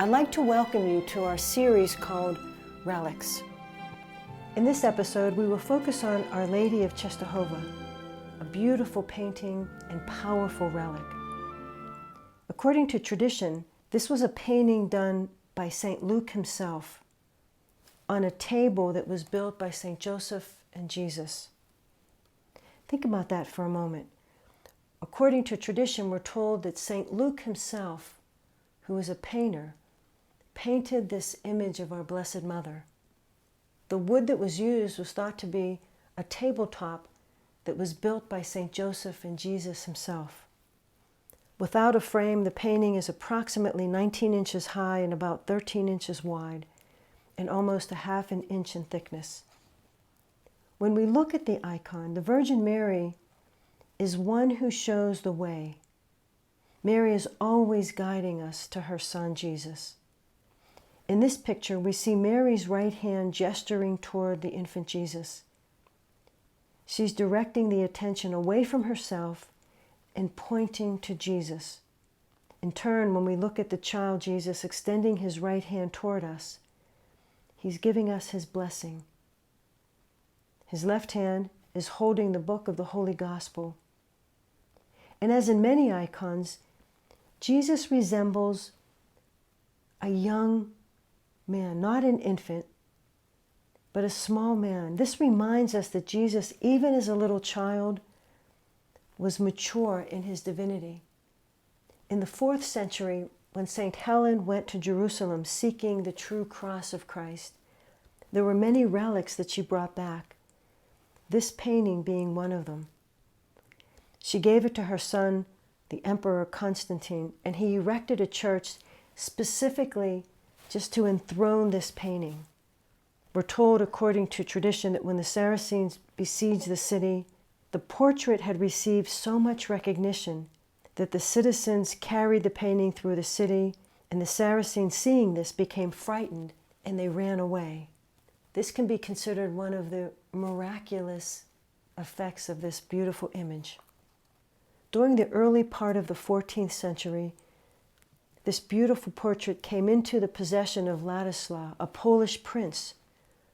I'd like to welcome you to our series called Relics. In this episode, we will focus on Our Lady of Czestochowa, a beautiful painting and powerful relic. According to tradition, this was a painting done by St. Luke himself on a table that was built by St. Joseph and Jesus. Think about that for a moment. According to tradition, we're told that St. Luke himself, who was a painter, painted this image of our Blessed Mother. The wood that was used was thought to be a tabletop that was built by St. Joseph and Jesus himself. Without a frame, the painting is approximately 19 inches high and about 13 inches wide, and almost a half an inch in thickness. When we look at the icon, the Virgin Mary is one who shows the way. Mary is always guiding us to her Son, Jesus. In this picture, we see Mary's right hand gesturing toward the infant Jesus. She's directing the attention away from herself and pointing to Jesus. In turn, when we look at the child Jesus extending his right hand toward us, he's giving us his blessing. His left hand is holding the book of the Holy Gospel. And as in many icons, Jesus resembles a young man, not an infant, but a small man. This reminds us that Jesus, even as a little child, was mature in his divinity. In the 4th century, when St. Helen went to Jerusalem seeking the true cross of Christ, there were many relics that she brought back, this painting being one of them. She gave it to her son, the Emperor Constantine, and he erected a church specifically just to enthrone this painting. We're told, according to tradition, that when the Saracens besieged the city, the portrait had received so much recognition that the citizens carried the painting through the city, and the Saracens, seeing this, became frightened and they ran away. This can be considered one of the miraculous effects of this beautiful image. During the early part of the 14th century, this beautiful portrait came into the possession of Ladislaus, a Polish prince,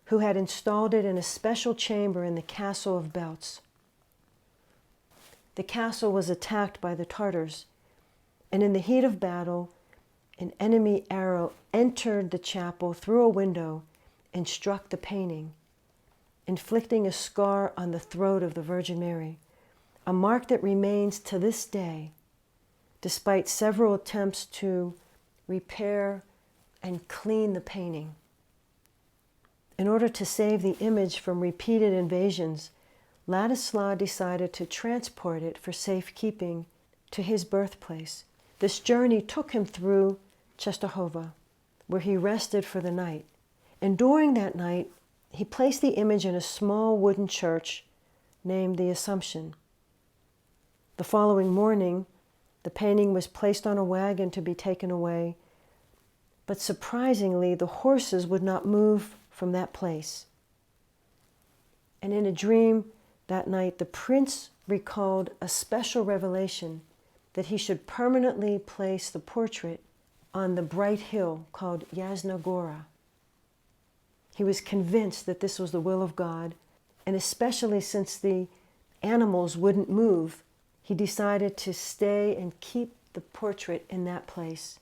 who had installed it in a special chamber in the castle of Belz. The castle was attacked by the Tartars, and in the heat of battle, an enemy arrow entered the chapel through a window and struck the painting, inflicting a scar on the throat of the Virgin Mary, a mark that remains to this day, despite several attempts to repair and clean the painting. In order to save the image from repeated invasions, Ladislaus decided to transport it for safekeeping to his birthplace. This journey took him through Czestochowa, where he rested for the night. And during that night, he placed the image in a small wooden church named the Assumption. The following morning, the painting was placed on a wagon to be taken away, but surprisingly, the horses would not move from that place. And in a dream that night, the prince recalled a special revelation that he should permanently place the portrait on the bright hill called Jasna Gora. He was convinced that this was the will of God, and especially since the animals wouldn't move, he decided to stay and keep the portrait in that place.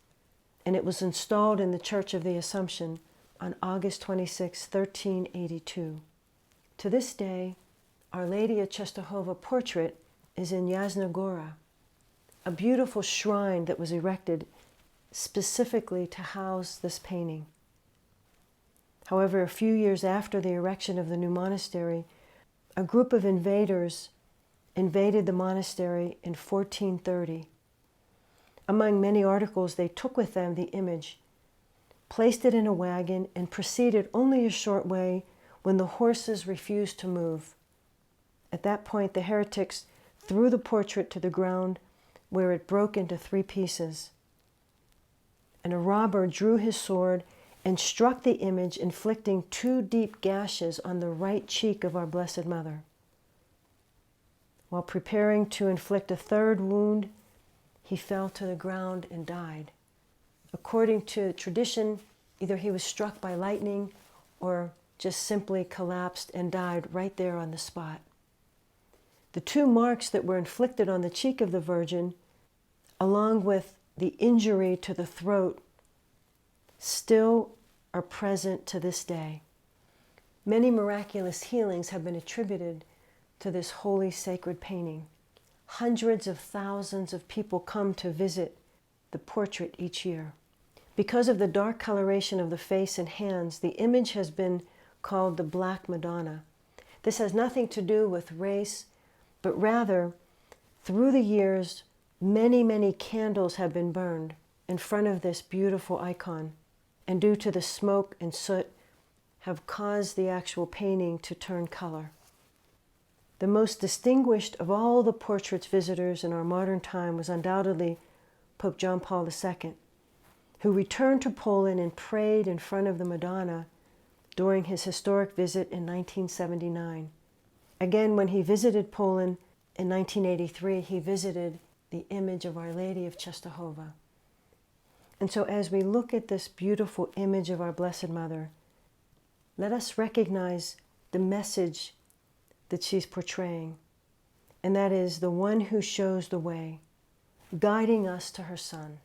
And it was installed in the Church of the Assumption on August 26, 1382. To this day, Our Lady of Czestochowa portrait is in Jasna Gora, a beautiful shrine that was erected specifically to house this painting. However, a few years after the erection of the new monastery, a group of invaders invaded the monastery in 1430. Among many articles, they took with them the image, placed it in a wagon, and proceeded only a short way when the horses refused to move. At that point, the heretics threw the portrait to the ground, where it broke into 3 pieces. And a robber drew his sword and struck the image, inflicting 2 deep gashes on the right cheek of our Blessed Mother. While preparing to inflict a 3rd wound, he fell to the ground and died. According to tradition, either he was struck by lightning or just simply collapsed and died right there on the spot. The two marks that were inflicted on the cheek of the Virgin, along with the injury to the throat, still are present to this day. Many miraculous healings have been attributed to this holy sacred painting. Hundreds of thousands of people come to visit the portrait each year. Because of the dark coloration of the face and hands, the image has been called the Black Madonna. This has nothing to do with race, but rather, through the years, many, many candles have been burned in front of this beautiful icon, and due to the smoke and soot, have caused the actual painting to turn color. The most distinguished of all the portrait's visitors in our modern time was undoubtedly Pope John Paul II, who returned to Poland and prayed in front of the Madonna during his historic visit in 1979. Again, when he visited Poland in 1983, he visited the image of Our Lady of Czestochowa. And so as we look at this beautiful image of our Blessed Mother, let us recognize the message that she's portraying, and that is the one who shows the way, guiding us to her Son.